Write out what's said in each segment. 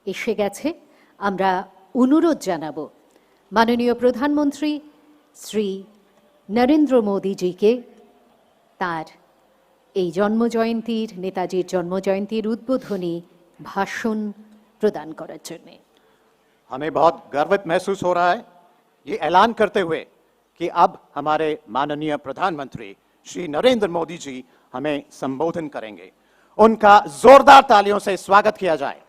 এসে গেছে। আমরা অনুরোধ জানাবো মাননীয় প্রধানমন্ত্রী শ্রী নরেন্দ্র মোদীজিকে তার এই জন্মজয়ন্তীর, নেতাজির জন্মজয়ন্তীর উদ্বোধনী ভাষণ प्रदान করার জন্য। हमें बहुत गर्वित महसूस हो रहा है ये ऐलान करते हुए कि अब हमारे माननीय प्रधानमंत्री श्री नरेंद्र मोदी जी हमें संबोधन करेंगे। उनका जोरदार तालियों से स्वागत किया जाए।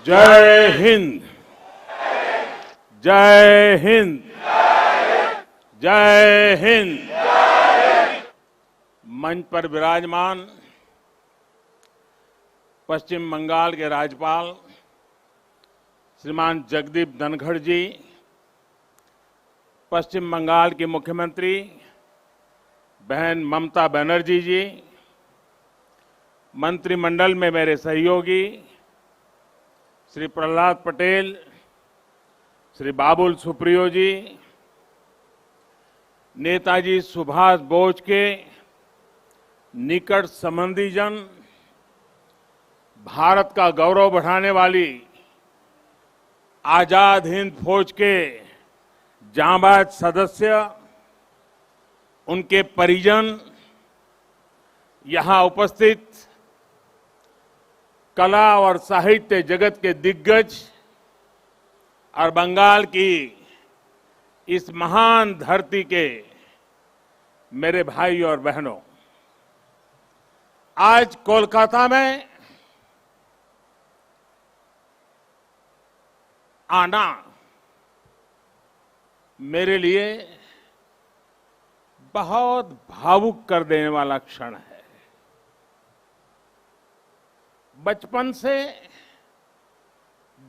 जय हिंद, जय हिंद, जय हिंद। मंच पर विराजमान पश्चिम बंगाल के राज्यपाल श्रीमान जगदीप धनखड़ जी, पश्चिम बंगाल की मुख्यमंत्री बहन ममता बनर्जी जी, मंत्रिमंडल में मेरे सहयोगी श्री प्रहलाद पटेल, श्री बाबुल सुप्रियो जी, नेताजी सुभाष बोस के निकट संबंधीजन, भारत का गौरव बढ़ाने वाली आजाद हिंद फौज के जांबाज सदस्य, उनके परिजन, यहां उपस्थित कला और साहित्य जगत के दिग्गज और बंगाल की इस महान धरती के मेरे भाई और बहनों, आज कोलकाता में आना मेरे लिए बहुत भावुक कर देने वाला क्षण है। बचपन से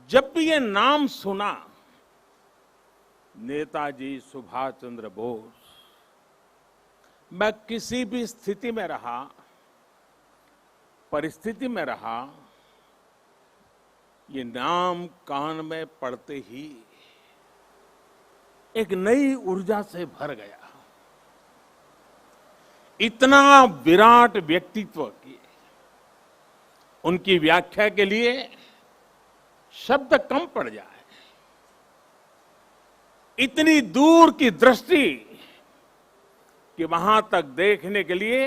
जब भी ये नाम सुना, नेताजी सुभाष चंद्र बोस, मैं किसी भी स्थिति में रहा, परिस्थिति में रहा, ये नाम कान में पड़ते ही एक नई ऊर्जा से भर गया। इतना विराट व्यक्तित्व की उनकी व्याख्या के लिए शब्द कम पड़ जाए। इतनी दूर की दृष्टि कि वहां तक देखने के लिए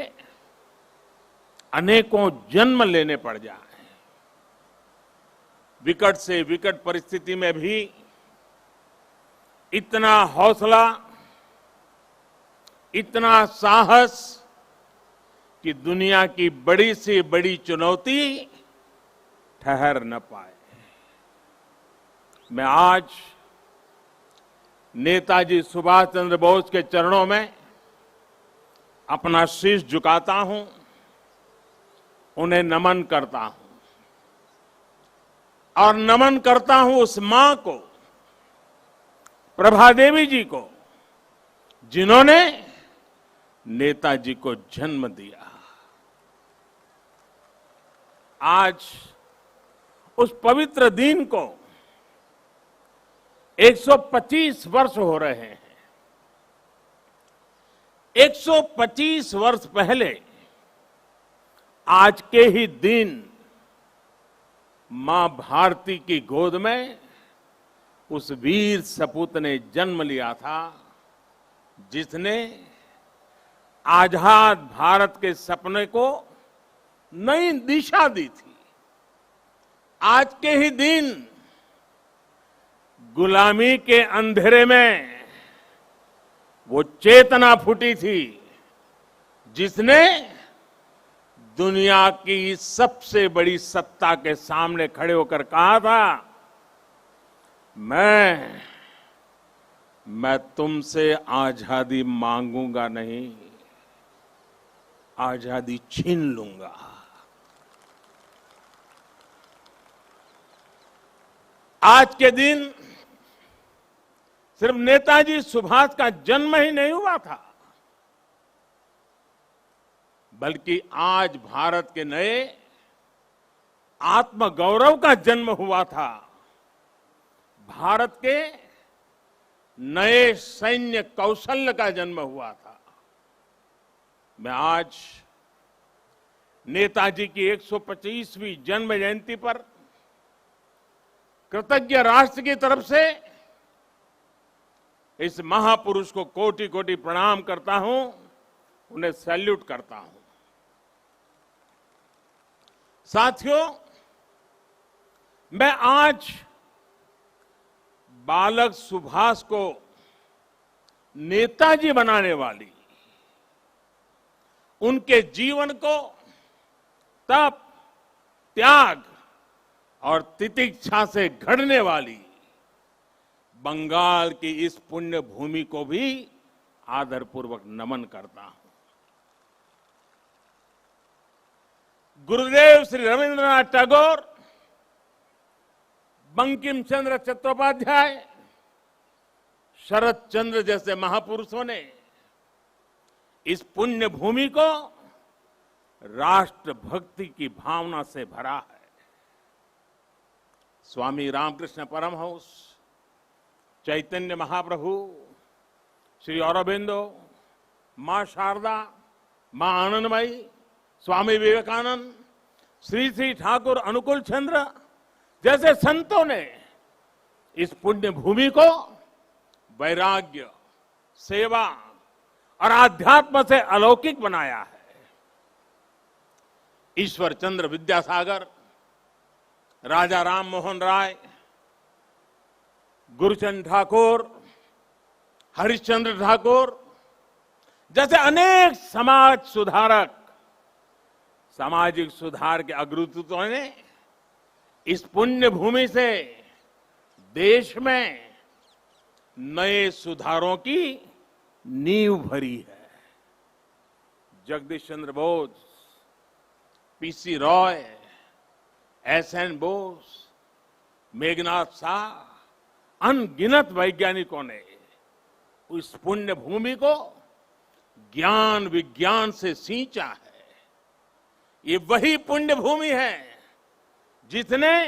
अनेकों जन्म लेने पड़ जाए। विकट से विकट परिस्थिति में भी इतना हौसला, इतना साहस कि दुनिया की बड़ी से बड़ी चुनौती ठहर न पाए। मैं आज नेताजी सुभाष चंद्र बोस के चरणों में अपना शीश झुकाता हूं, उन्हें नमन करता हूं और नमन करता हूं उस मां को, प्रभा देवी जी को, जिन्होंने नेताजी को जन्म दिया। आज उस पवित्र दिन को 125 वर्ष हो रहे हैं। 125 वर्ष पहले आज के ही दिन मां भारती की गोद में उस वीर सपूत ने जन्म लिया था, जिसने आजाद भारत के सपने को नई दिशा दी थी। आज के ही दिन गुलामी के अंधेरे में वो चेतना फूटी थी, जिसने दुनिया की सबसे बड़ी सत्ता के सामने खड़े होकर कहा था, मैं तुमसे आजादी मांगूंगा नहीं, आजादी छीन लूंगा। आज के दिन सिर्फ नेताजी सुभाष का जन्म ही नहीं हुआ था, बल्कि आज भारत के नए आत्मगौरव का जन्म हुआ था। भारत के नए सैन्य कौशल्य का जन्म हुआ था। मैं आज नेताजी की 125वीं जन्म जयंती पर कृतज्ञ राष्ट्र की तरफ से इस महापुरुष को कोटि कोटि प्रणाम करता हूं, उन्हें सैल्यूट करता हूं। साथियों, मैं आज बालक सुभाष को नेताजी बनाने वाली, उनके जीवन को तप, त्याग और तितिक्षा से घड़ने वाली बंगाल की इस पुण्य भूमि को भी आदरपूर्वक नमन करता हूं। गुरुदेव श्री रविंद्रनाथ टैगोर, बंकिम चंद्र चट्टोपाध्याय, शरत चंद्र जैसे महापुरुषों ने इस पुण्य भूमि को राष्ट्र भक्ति की भावना से भरा है। स्वामी रामकृष्ण परमहंस, चैतन्य महाप्रभु, श्री अरबिंदो, मां शारदा, मां आनंदमयी, स्वामी विवेकानंद, श्री श्री ठाकुर अनुकूल चंद्र जैसे संतों ने इस पुण्य भूमि को वैराग्य, सेवा और आध्यात्म से अलौकिक बनाया है। ईश्वर चंद्र विद्यासागर, राजा राम मोहन राय, गुरुचंद ठाकुर, हरिश्चंद्र ठाकुर जैसे अनेक समाज सुधारक, सामाजिक सुधार के अग्रदूतों ने इस पुण्य भूमि से देश में नए सुधारों की नींव भरी है। जगदीश चंद्र बोस, पीसी रॉय, एसएन बोस, मेघनाथ शाह, अनगिनत वैज्ञानिकों ने इस पुण्य भूमि को ज्ञान विज्ञान से सींचा है। ये वही पुण्य भूमि है जिसने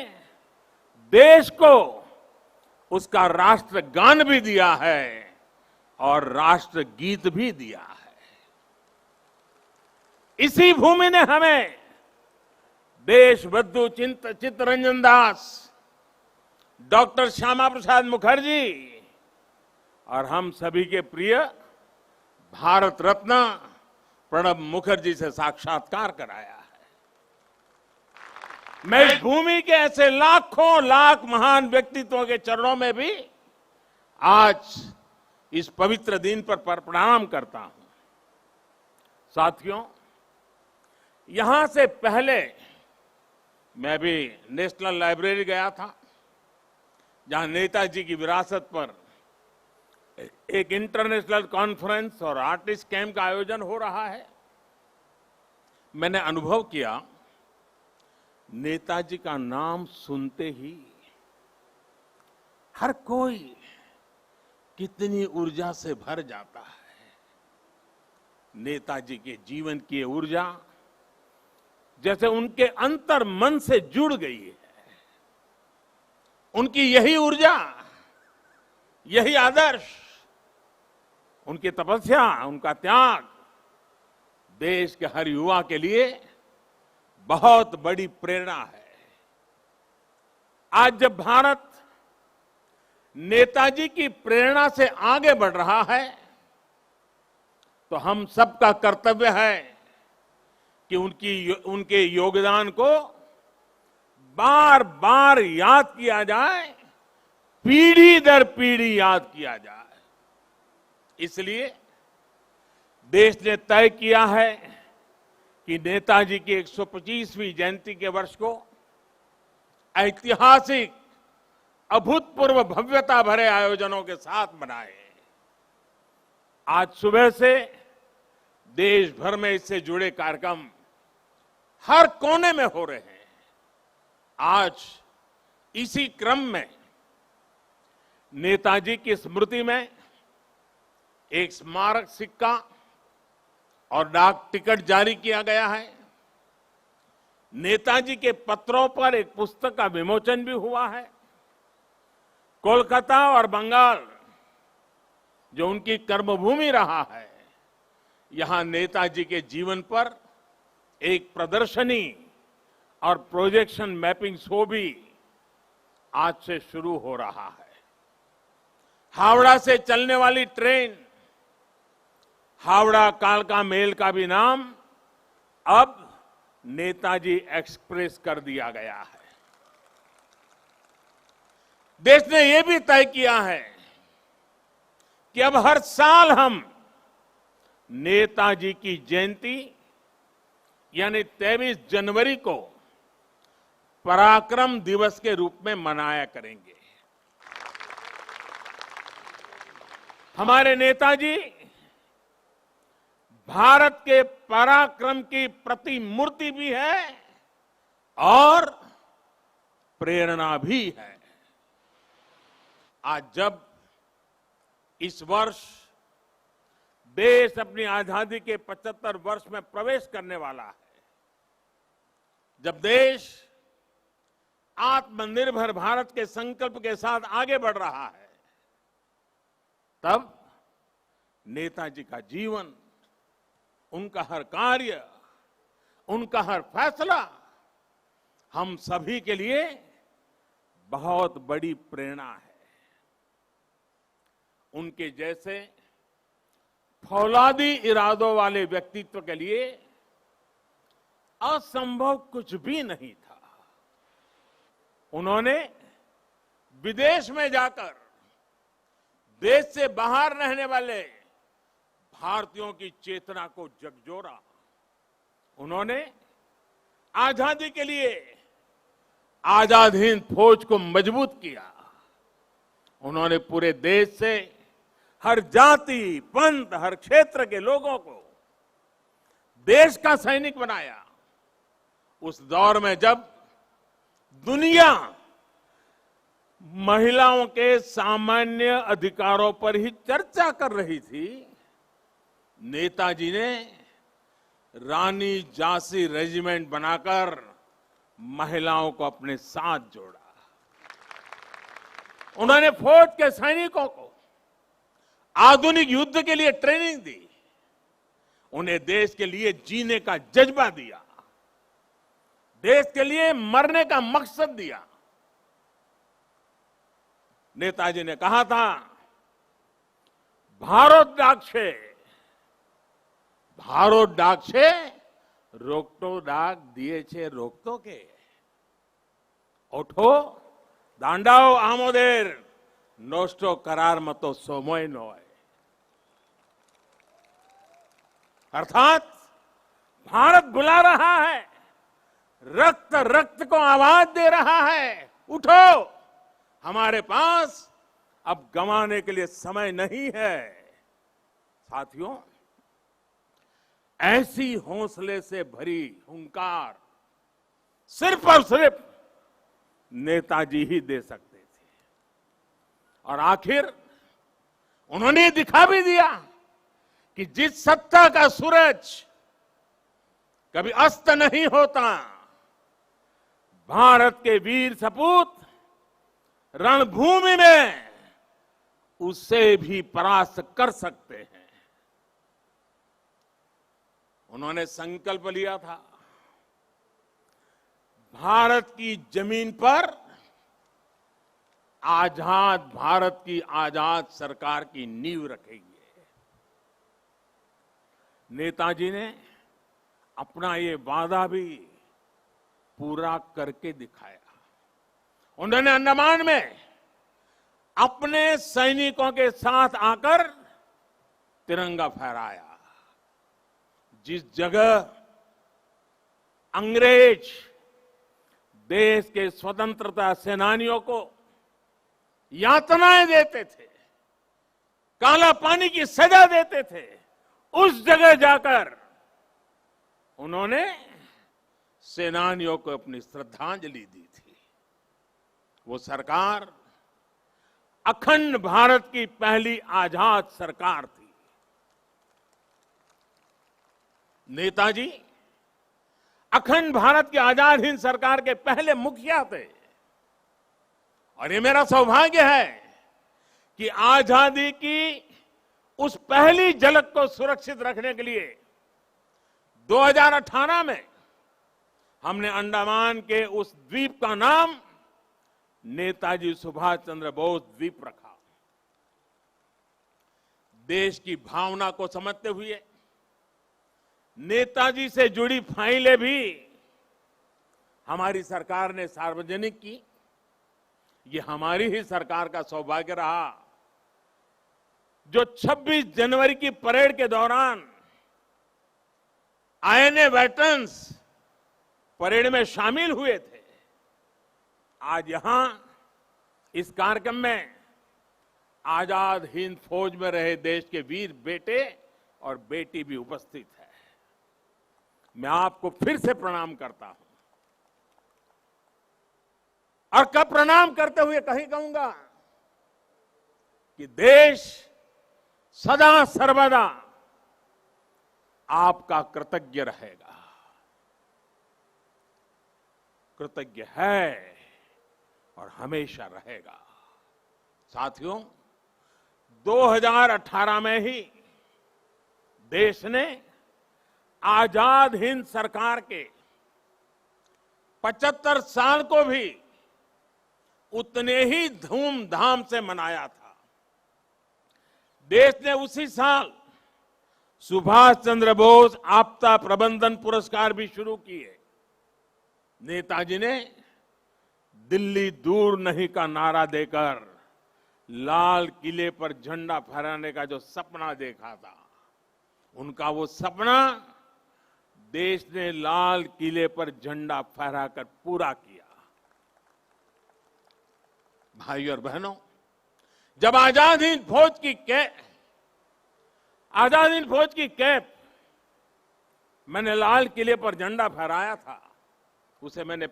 देश को उसका राष्ट्रगान भी दिया है और राष्ट्र गीत भी दिया है। इसी भूमि ने हमें देशबंधु चित्तरंजन दास, डॉक्टर श्यामा प्रसाद मुखर्जी और हम सभी के प्रिय भारत रत्न प्रणब मुखर्जी से साक्षात्कार कराया है। मैं इस भूमि के ऐसे लाखों लाख महान व्यक्तित्वों के चरणों में भी आज इस पवित्र दिन पर प्रणाम करता हूं। साथियों, यहां से पहले मैं भी नेशनल लाइब्रेरी गया था, जहां नेताजी की विरासत पर एक इंटरनेशनल कॉन्फ्रेंस और आर्टिस्ट कैंप का आयोजन हो रहा है। मैंने अनुभव किया, नेताजी का नाम सुनते ही हर कोई कितनी ऊर्जा से भर जाता है। नेताजी के जीवन की ऊर्जा जैसे उनके अंतर मन से जुड़ गई है। उनकी यही ऊर्जा, यही आदर्श, उनकी तपस्या, उनका त्याग देश के हर युवा के लिए बहुत बड़ी प्रेरणा है। आज जब भारत नेताजी की प्रेरणा से आगे बढ़ रहा है, तो हम सबका कर्तव्य है कि उनके योगदान को बार बार याद किया जाए, पीढ़ी दर पीढ़ी याद किया जाए। इसलिए देश ने तय किया है कि नेताजी की 125वीं जयंती के वर्ष को ऐतिहासिक, अभूतपूर्व भव्यता भरे आयोजनों के साथ मनाए। आज सुबह से देश भर में इससे जुड़े कार्यक्रम हर कोने में हो रहे हैं। आज इसी क्रम में नेताजी की स्मृति में एक स्मारक सिक्का और डाक टिकट जारी किया गया है। नेताजी के पत्रों पर एक पुस्तक का विमोचन भी हुआ है। कोलकाता और बंगाल जो उनकी कर्मभूमि रहा है, यहां नेताजी के जीवन पर एक प्रदर्शनी और प्रोजेक्शन मैपिंग शो भी आज से शुरू हो रहा है। हावड़ा से चलने वाली ट्रेन हावड़ा कालका मेल का भी नाम अब नेताजी एक्सप्रेस कर दिया गया है। देश ने यह भी तय किया है कि अब हर साल हम नेताजी की जयंती यानी 23 जनवरी को पराक्रम दिवस के रूप में मनाया करेंगे। हमारे नेताजी भारत के पराक्रम की प्रतिमूर्ति भी है और प्रेरणा भी है। आज जब इस वर्ष देश अपनी आजादी के 75 वर्ष में प्रवेश करने वाला है, जब देश आत्मनिर्भर भारत के संकल्प के साथ आगे बढ़ रहा है, तब नेताजी का जीवन, उनका हर कार्य, उनका हर फैसला हम सभी के लिए बहुत बड़ी प्रेरणा है। उनके जैसे फौलादी इरादों वाले व्यक्तित्व के लिए असंभव कुछ भी नहीं था। उन्होंने विदेश में जाकर देश से बाहर रहने वाले भारतीयों की चेतना को झकझोरा। उन्होंने आजादी के लिए आजाद हिंद फौज को मजबूत किया। उन्होंने पूरे देश से हर जाति, पंथ, हर क्षेत्र के लोगों को देश का सैनिक बनाया। उस दौर में जब दुनिया महिलाओं के सामान्य अधिकारों पर ही चर्चा कर रही थी, नेताजी ने रानी झांसी रेजिमेंट बनाकर महिलाओं को अपने साथ जोड़ा। उन्होंने फौज के सैनिकों को आधुनिक युद्ध के लिए ट्रेनिंग दी। उन्हें देश के लिए जीने का जज्बा दिया, देश के लिए मरने का मकसद दिया। नेताजी ने कहा था, भारत डाक छे रोकटो डाक दिए छे रोकतो के ओठो दांडाओ आमोदेर नोस्टो करार मतो सोमोय नोय। अर्थात भारत बुला रहा है, रक्त रक्त को आवाज दे रहा है, उठो, हमारे पास अब गंवाने के लिए समय नहीं है। साथियों, ऐसी हौसले से भरी हुंकार सिर्फ और सिर्फ नेताजी ही दे सकते थे। और आखिर उन्होंने दिखा भी दिया कि जिस सत्ता का सूरज कभी अस्त नहीं होता, भारत के वीर सपूत रणभूमि में उसे भी परास्त कर सकते हैं। उन्होंने संकल्प लिया था, भारत की जमीन पर आजाद भारत की आजाद सरकार की नींव रखेंगे। नेताजी ने अपना ये वादा भी पूरा करके दिखाया। उन्होंने अंडमान में अपने सैनिकों के साथ आकर तिरंगा फहराया। जिस जगह अंग्रेज देश के स्वतंत्रता सेनानियों को यातनाएं देते थे, काला पानी की सजा देते थे, उस जगह जाकर उन्होंने सेनानियों को अपनी श्रद्धांजलि दी थी। वो सरकार अखंड भारत की पहली आजाद सरकार थी। नेताजी अखंड भारत की आजाद हिंद सरकार के पहले मुखिया थे। और ये मेरा सौभाग्य है कि आजादी की उस पहली झलक को सुरक्षित रखने के लिए 2018 में हमने अंडमान के उस द्वीप का नाम नेताजी सुभाष चंद्र बोस द्वीप रखा। देश की भावना को समझते हुए नेताजी से जुड़ी फाइलें भी हमारी सरकार ने सार्वजनिक की। ये हमारी ही सरकार का सौभाग्य रहा जो 26 जनवरी की परेड के दौरान आईएनए वेटरन्स परेड में शामिल हुए थे। आज यहां इस कार्यक्रम में आजाद हिंद फौज में रहे देश के वीर बेटे और बेटी भी उपस्थित है। मैं आपको फिर से प्रणाम करता हूं और कब प्रणाम करते हुए कहीं कहूंगा कि देश सदा सर्वदा आपका कृतज्ञ रहेगा, कृतज्ञ है और हमेशा रहेगा। साथियों, 2018 में ही देश ने आजाद हिंद सरकार के 75 साल को भी उतने ही धूमधाम से मनाया था। देश ने उसी साल सुभाष चंद्र बोस आपदा प्रबंधन पुरस्कार भी शुरू किए। नेताजी ने दिल्ली दूर नहीं का नारा देकर लाल किले पर झंडा फहराने का जो सपना देखा था, उनका वो सपना देश ने लाल किले पर झंडा फहराकर पूरा किया। भाई और बहनों, जब आजाद हिंद फौज की कैप मैंने लाल किले पर झंडा फहराया था, उसे मैंने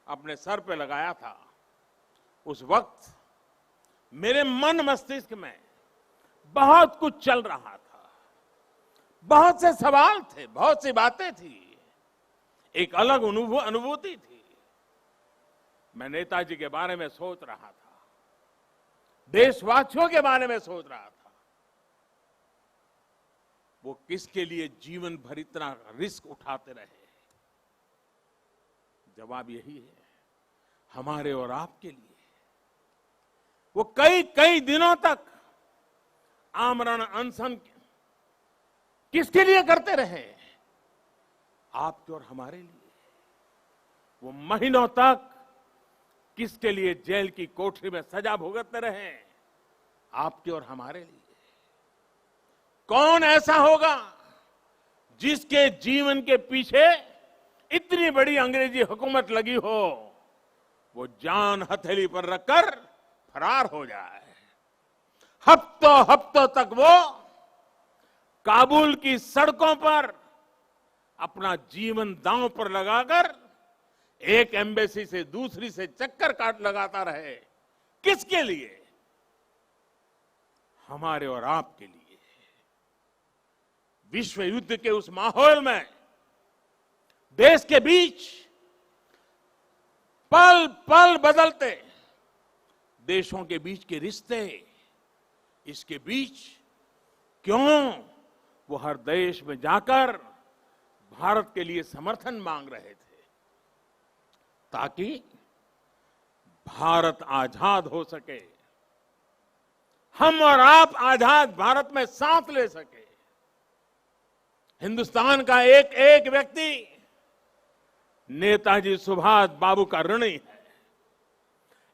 अपने सर पे लगाया था, उस वक्त मेरे मन मस्तिष्क में बहुत कुछ चल रहा था। बहुत से सवाल थे, बहुत सी बातें थी, एक अलग अनुभूति थी। मैं नेताजी के बारे में सोच रहा था, देशवासियों के बारे में सोच रहा था। वो किसके लिए जीवन भर इतना रिस्क उठाते रहे? जवाब यही है, हमारे और आपके लिए। वो कई कई दिनों तक आमरण अनशन किसके लिए करते रहे? आपके और हमारे लिए। वो महीनों तक किसके लिए जेल की कोठरी में सजा भुगतते रहे? आपके और हमारे लिए। कौन ऐसा होगा जिसके जीवन के पीछे इतनी बड़ी अंग्रेजी हुकूमत लगी हो, वो जान हथेली पर रखकर फरार हो जाए? हफ्तों हफ्तों तक वो काबुल की सड़कों पर अपना जीवन दांव पर लगाकर एक एम्बेसी से दूसरी से चक्कर काट लगाता रहे। किसके लिए? हमारे और आपके लिए। विश्व युद्ध के उस माहौल में देश के बीच पल पल बदलते देशों के बीच के रिश्ते, इसके बीच क्यों वो हर देश में जाकर भारत के लिए समर्थन मांग रहे थे, ताकि भारत आजाद हो सके, हम और आप आजाद भारत में सांस ले सके। हिंदुस्तान का एक एक व्यक्ति नेताजी सुभाष बाबू का ऋणी है।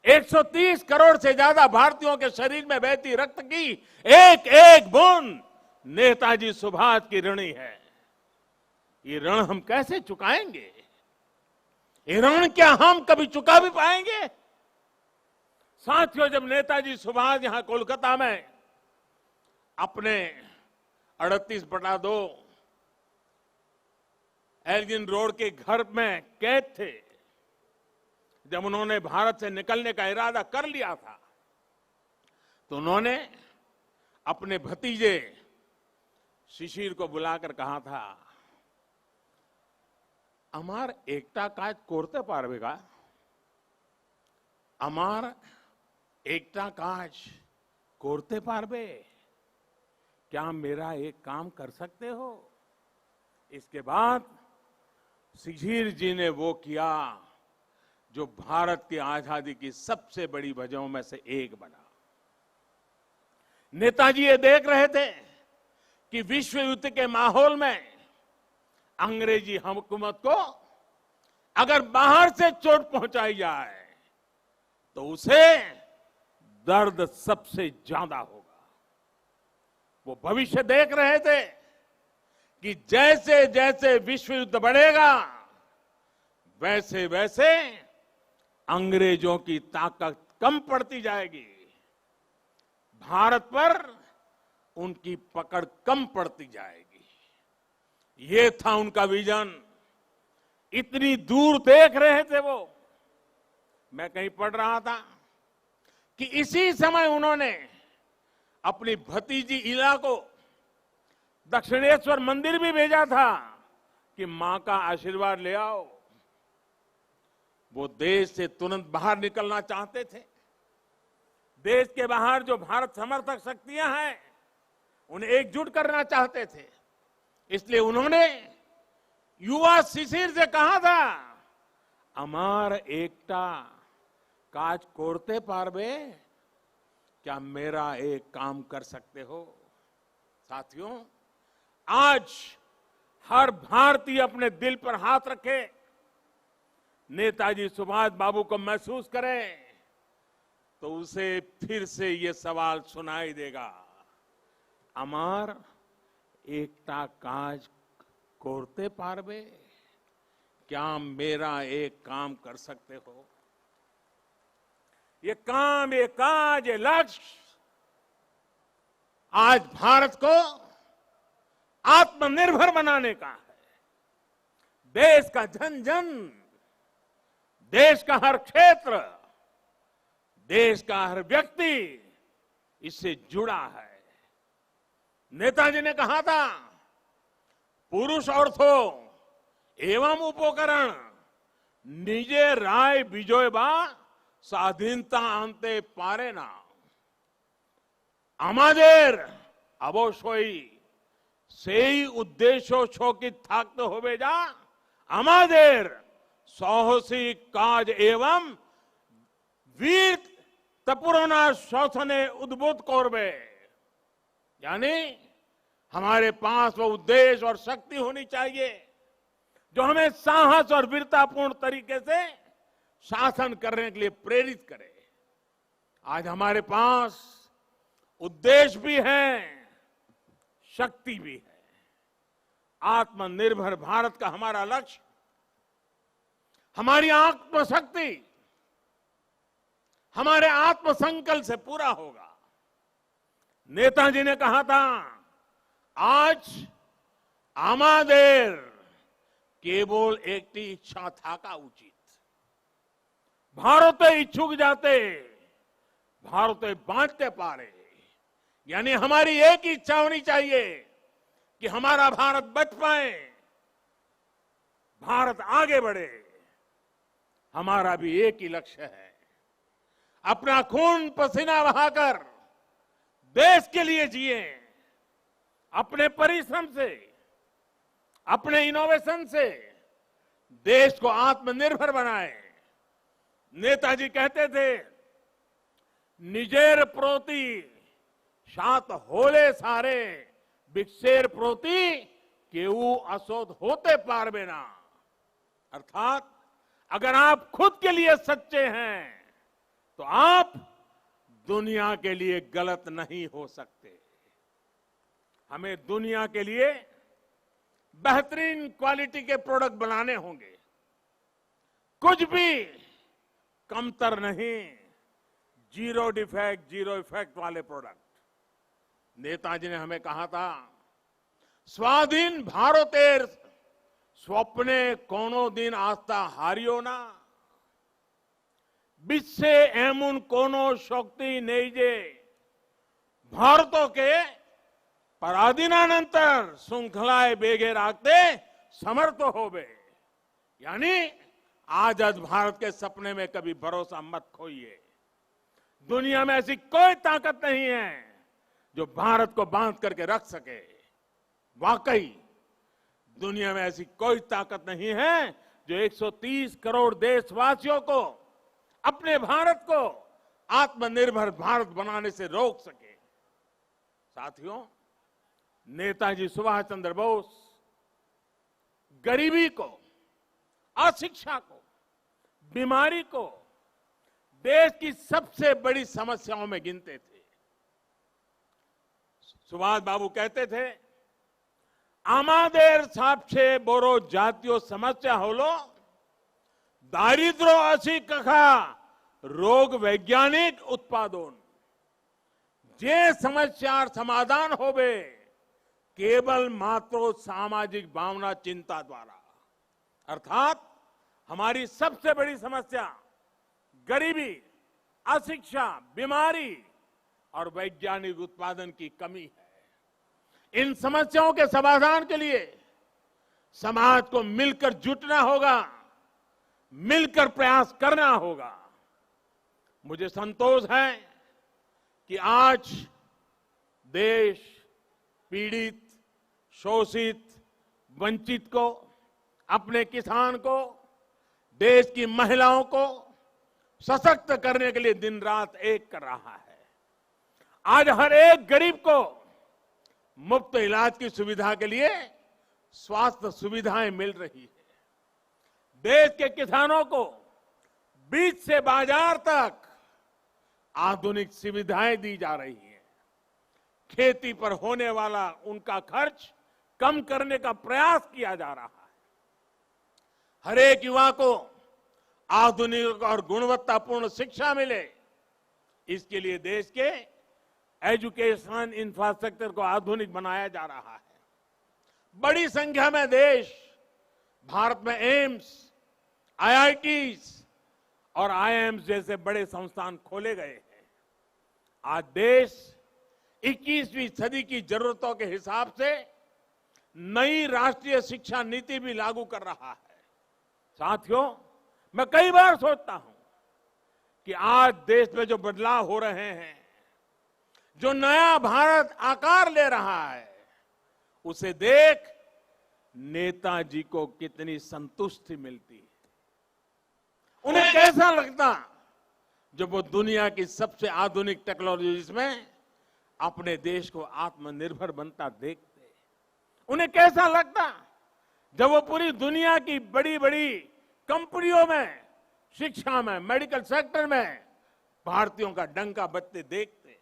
130 करोड़ से ज्यादा भारतीयों के शरीर में बहती रक्त की एक एक बूंद नेताजी सुभाष की ऋणी है। ये ऋण हम कैसे चुकाएंगे? ये ऋण क्या हम कभी चुका भी पाएंगे? साथियों, जब नेताजी सुभाष यहां कोलकाता में अपने 38/2 एल्गिन रोड के घर में कैद थे, जब उन्होंने भारत से निकलने का इरादा कर लिया था, तो उन्होंने अपने भतीजे शिशिर को बुलाकर कहा था, अमार एकता काज करते पारबेगा? अमार एकता काज करते पारबे? क्या मेरा एक काम कर सकते हो? इसके बाद शिशिर जी ने वो किया जो भारत की आजादी की सबसे बड़ी वजहों में से एक बना। नेताजी ये देख रहे थे कि विश्व युद्ध के माहौल में अंग्रेजी हुकूमत को अगर बाहर से चोट पहुंचाई जाए तो उसे दर्द सबसे ज्यादा होगा। वो भविष्य देख रहे थे कि जैसे जैसे विश्व युद्ध बढ़ेगा वैसे वैसे अंग्रेजों की ताकत कम पड़ती जाएगी, भारत पर उनकी पकड़ कम पड़ती जाएगी। ये था उनका विजन। इतनी दूर देख रहे थे वो। मैं कहीं पढ़ रहा था कि इसी समय उन्होंने अपनी भतीजी इला को दक्षिणेश्वर मंदिर भी भेजा था कि मां का आशीर्वाद ले आओ। वो देश से तुरंत बाहर निकलना चाहते थे। देश के बाहर जो भारत समर्थक शक्तियां हैं उन्हें एकजुट करना चाहते थे। इसलिए उन्होंने युवा शिशिर से कहा था, अमार एकटा काज कोरते पारबे, क्या मेरा एक काम कर सकते हो? साथियों, आज हर भारतीय अपने दिल पर हाथ रखे, नेताजी सुभाष बाबू को महसूस करे तो उसे फिर से ये सवाल सुनाई देगा, अमार एकटा काज कोरते पारबे, क्या मेरा एक काम कर सकते हो? ये काम, ये काज, ये लक्ष्य आज भारत को आत्मनिर्भर बनाने का है। देश का जन जन, देश का हर क्षेत्र, देश का हर व्यक्ति इससे जुड़ा है। नेताजी ने कहा था, पुरुष अर्थो एवं उपकरण निजे राय विजय बा স্বাধীনতা আনতে পারে না। আমাদের অবশ্যই সেই উদ্দেশ্য শোকিত থাকতে হবে যা আমাদের সাহসিক কাজ এবং वीर तपुरना शासने उद्बुद्ध करबे। यानी हमारे पास वो उद्देश्य और शक्ति होनी चाहिए जो हमें साहस और वीरतापूर्ण तरीके से शासन करने के लिए प्रेरित करे। आज हमारे पास उद्देश्य भी है, शक्ति भी है। आत्मनिर्भर भारत का हमारा लक्ष्य, हमारी आत्मशक्ति हमारे आत्मसंकल्प से पूरा होगा। नेताजी ने कहा था, आज आमादेर केवल एक इच्छा थाका उचित, भारते इच्छुक जाते भारते बांटते पारे। यानी हमारी एक इच्छा होनी चाहिए कि हमारा भारत बच पाए, भारत आगे बढ़े। हमारा भी एक ही लक्ष्य है, अपना खून पसीना बहाकर देश के लिए जिए, अपने परिश्रम से, अपने इनोवेशन से देश को आत्मनिर्भर बनाए। नेताजी कहते थे, निजेर प्रोति सात होले सारे, बिक्सेर प्रोति केऊ असोद होते पारबे ना। अर्थात अगर आप खुद के लिए सच्चे हैं तो आप दुनिया के लिए गलत नहीं हो सकते। हमें दुनिया के लिए बेहतरीन क्वालिटी के प्रोडक्ट बनाने होंगे, कुछ भी कमतर नहीं, जीरो डिफेक्ट जीरो इफेक्ट वाले प्रोडक्ट। नेताजी ने हमें कहा था, स्वाधीन भारतेर स्वप्ने कोनो दिन आस्था हारियो ना, বিশ্বে এমন কোন শক্তি নেই যে ভারত के पराधीनानंतर श्रृंखलाएं बेगे रखते समर्थ होवे। यानी आजाद भारत के सपने में कभी भरोसा मत खोइए। दुनिया में ऐसी कोई ताकत नहीं है जो भारत को बांध करके रख सके। वाकई दुनिया में ऐसी कोई ताकत नहीं है जो 130 करोड़ देशवासियों को अपने भारत को आत्मनिर्भर भारत बनाने से रोक सके। साथियों, नेताजी सुभाष चंद्र बोस गरीबी को, अशिक्षा को, बीमारी को देश की सबसे बड़ी समस्याओं में गिनते थे। सुभाष बाबू कहते थे, आमादेर सबसे बड़ो जातीय समस्या होलो दारिद्र्य असी कखा रोग वैज्ञानिक उत्पादन। जे समस्यार समाधान होवे केवल मात्र सामाजिक भावना चिंता द्वारा। अर्थात हमारी सबसे बड़ी समस्या गरीबी, अशिक्षा, बीमारी और वैज्ञानिक उत्पादन की कमी है। इन समस्याओं के समाधान के लिए समाज को मिलकर जुटना होगा, मिलकर प्रयास करना होगा। मुझे संतोष है कि आज देश पीड़ित, शोषित, वंचित को, अपने किसान को, देश की महिलाओं को सशक्त करने के लिए दिन रात एक कर रहा है। आज हर एक गरीब को मुफ्त इलाज की सुविधा के लिए स्वास्थ्य सुविधाएं मिल रही है। देश के किसानों को बीज से बाजार तक आधुनिक सुविधाएं दी जा रही हैं। खेती पर होने वाला उनका खर्च कम करने का प्रयास किया जा रहा है। हर एक युवा को आधुनिक और गुणवत्तापूर्ण शिक्षा मिले, इसके लिए देश के एजुकेशन इंफ्रास्ट्रक्चर को आधुनिक बनाया जा रहा है। बड़ी संख्या में देश भारत में एम्स, आईआईटीज और आईआईएम्स जैसे बड़े संस्थान खोले गए हैं। आज देश 21वीं सदी की जरूरतों के हिसाब से नई राष्ट्रीय शिक्षा नीति भी लागू कर रहा है। साथियों, मैं कई बार सोचता हूं कि आज देश में जो बदलाव हो रहे हैं, जो नया भारत आकार ले रहा है, उसे देख नेताजी को कितनी संतुष्टि मिलती है। उन्हें कैसा लगता जब वो दुनिया की सबसे आधुनिक टेक्नोलॉजी में अपने देश को आत्मनिर्भर बनता देखते। उन्हें कैसा लगता जब वो पूरी दुनिया की बड़ी बड़ी कंपनियों में, शिक्षा में, मेडिकल सेक्टर में भारतीयों का डंका बजते देखते।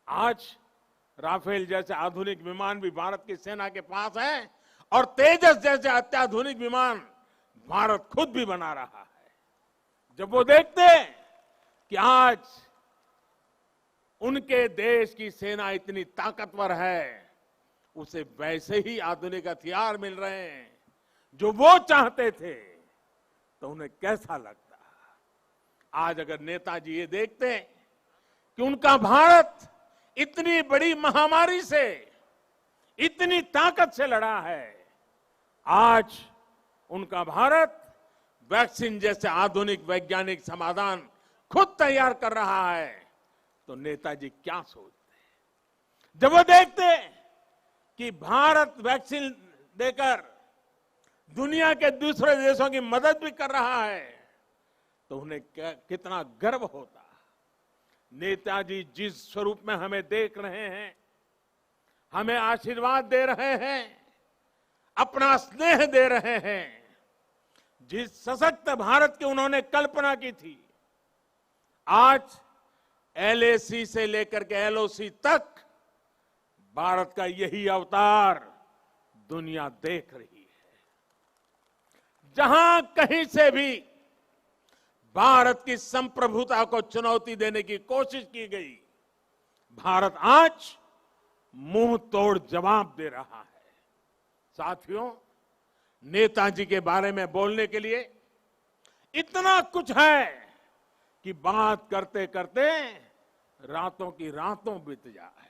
आज राफेल जैसे आधुनिक विमान भी भारत की सेना के पास हैं और तेजस जैसे अत्याधुनिक विमान भारत खुद भी बना रहा है। जब वो देखते कि आज उनके देश की सेना इतनी ताकतवर है, उसे वैसे ही आधुनिक हथियार मिल रहे हैं जो वो चाहते थे, तो उन्हें कैसा लगता। आज अगर नेताजी ये देखते कि उनका भारत इतनी बड़ी महामारी से, इतनी ताकत से लड़ा है, आज उनका भारत वैक्सीन जैसे आधुनिक वैज्ञानिक समाधान खुद तैयार कर रहा है, तो नेताजी क्या सोचते। जब वो देखते कि भारत वैक्सीन देकर दुनिया के दूसरे देशों की मदद भी कर रहा है, तो उन्हें कितना गर्व होता। नेताजी जिस स्वरूप में हमें देख रहे हैं, हमें आशीर्वाद दे रहे हैं, अपना स्नेह दे रहे हैं, जिस सशक्त भारत की उन्होंने कल्पना की थी, आज एलएसी से लेकर के एलओसी तक भारत का यही अवतार दुनिया देख रही है। जहां कहीं से भी भारत की संप्रभुता को चुनौती देने की कोशिश की गई, भारत आज मुंह तोड़ जवाब दे रहा है। साथियों, नेताजी के बारे में बोलने के लिए इतना कुछ है कि बात करते करते रातों की रातों बीत जाए।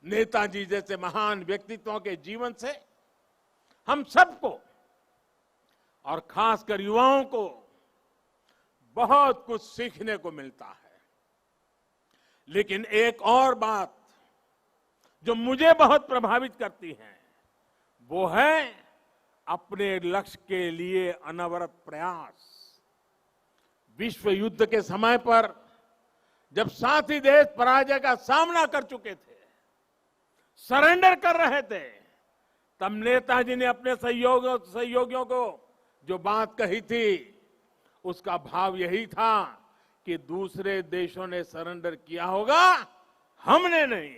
नेताजी जैसे महान व्यक्तित्वों के जीवन से हम सबको और खासकर युवाओं को बहुत कुछ सीखने को मिलता है। लेकिन एक और बात जो मुझे बहुत प्रभावित करती हैं, वो है अपने लक्ष्य के लिए अनवरत प्रयास। विश्व युद्ध के समय पर जब साथी देश पराजय का सामना कर चुके थे, सरेंडर कर रहे थे, तब नेताजी ने अपने सहयोगियों को जो बात कही थी, उसका भाव यही था कि दूसरे देशों ने सरेंडर किया होगा, हमने नहीं।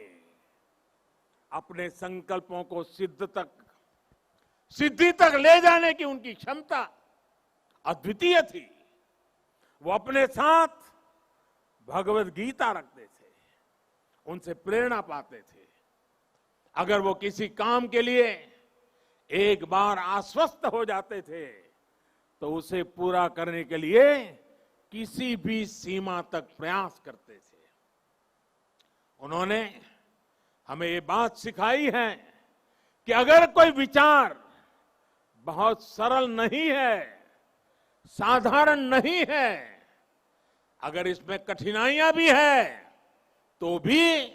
अपने संकल्पों को सिद्धि तक ले जाने की उनकी क्षमता अद्वितीय थी। वो अपने साथ भगवत गीता रखते थे, उनसे प्रेरणा पाते थे। अगर वो किसी काम के लिए एक बार आश्वस्त हो जाते थे, तो उसे पूरा करने के लिए किसी भी सीमा तक प्रयास करते थे। उन्होंने हमें ये बात सिखाई है कि अगर कोई विचार बहुत सरल नहीं है, साधारण नहीं है, अगर इसमें कठिनाइयां भी है, तो भी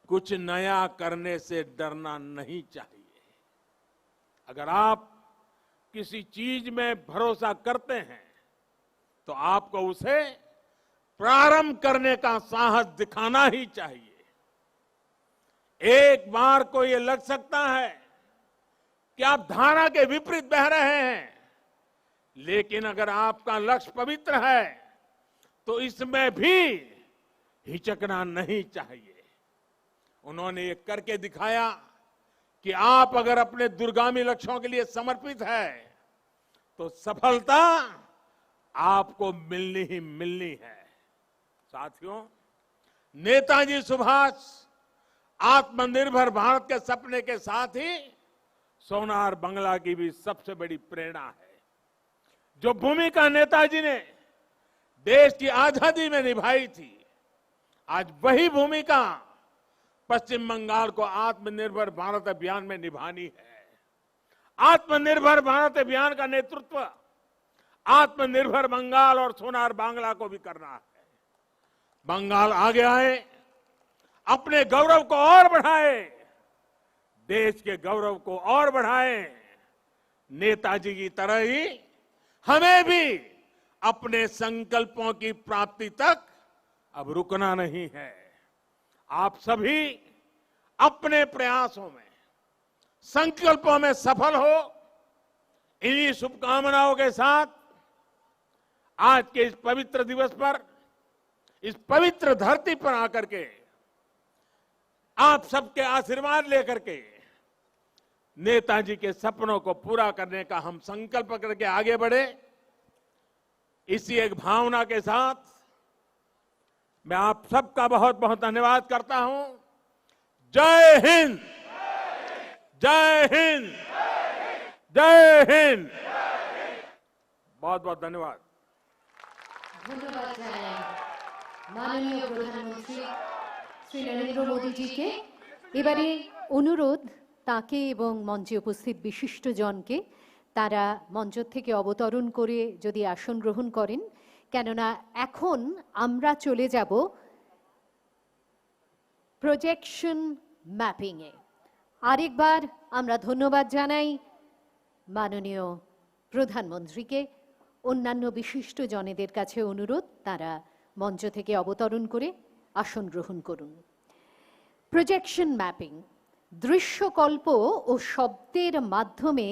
कुछ नया करने से डरना नहीं चाहिए। अगर आप किसी चीज में भरोसा करते हैं, तो आपको उसे प्रारंभ करने का साहस दिखाना ही चाहिए। एक बार को ये लग सकता है कि आप धारा के विपरीत बह रहे हैं, लेकिन अगर आपका लक्ष्य पवित्र है, तो इसमें भी हिचकना नहीं चाहिए। उन्होंने ये करके दिखाया कि आप अगर अपने दूरगामी लक्ष्यों के लिए समर्पित है, तो सफलता आपको मिलनी ही मिलनी है। साथियों, नेताजी सुभाष आत्मनिर्भर भारत के सपने के साथ ही सोनार बांग्ला की भी सबसे बड़ी प्रेरणा है। जो भूमिका नेताजी ने देश की आजादी में निभाई थी, आज वही भूमिका पश्चिम बंगाल को आत्मनिर्भर भारत अभियान में निभानी है। आत्मनिर्भर भारत अभियान का नेतृत्व आत्मनिर्भर बंगाल और सोनार बांग्ला को भी करना है। बंगाल आगे आए, अपने गौरव को और बढ़ाए, देश के गौरव को और बढ़ाए। नेताजी की तरह ही हमें भी अपने संकल्पों की प्राप्ति तक अब रुकना नहीं है। आप सभी अपने प्रयासों में, संकल्पों में सफल हो, इन्हीं शुभकामनाओं के साथ आज के इस पवित्र दिवस पर, इस पवित्र धरती पर आकर के आप सबके आशीर्वाद लेकर के नेताजी के सपनों को पूरा करने का हम संकल्प करके आगे बढ़े। इसी एक भावना के साथ मैं आप सबका बहुत बहुत धन्यवाद करता हूं। जय हिंद, जय हिंद, जय हिंद। बहुत बहुत धन्यवाद। ধন্যবাদ জানাই মাননীয় প্রধানমন্ত্রী শ্রী নরেন্দ্র মোদীজিকে। এবারে অনুরোধ তাকে এবং মঞ্চে উপস্থিত বিশিষ্টজনকে তারা মঞ্চ থেকে অবতরণ করে যদি আসন গ্রহণ করেন, কেননা এখন আমরা চলে যাব প্রজেকশন ম্যাপিংয়ে। আরেকবার আমরা ধন্যবাদ জানাই মাননীয় প্রধানমন্ত্রীকে। অন্যান্য বিশিষ্ট জনেদের কাছে অনুরোধ তারা মঞ্চ থেকে অবতরণ করে আসন গ্রহণ করুন। প্রজেকশন ম্যাপিং দৃশ্যকল্প ও শব্দের মাধ্যমে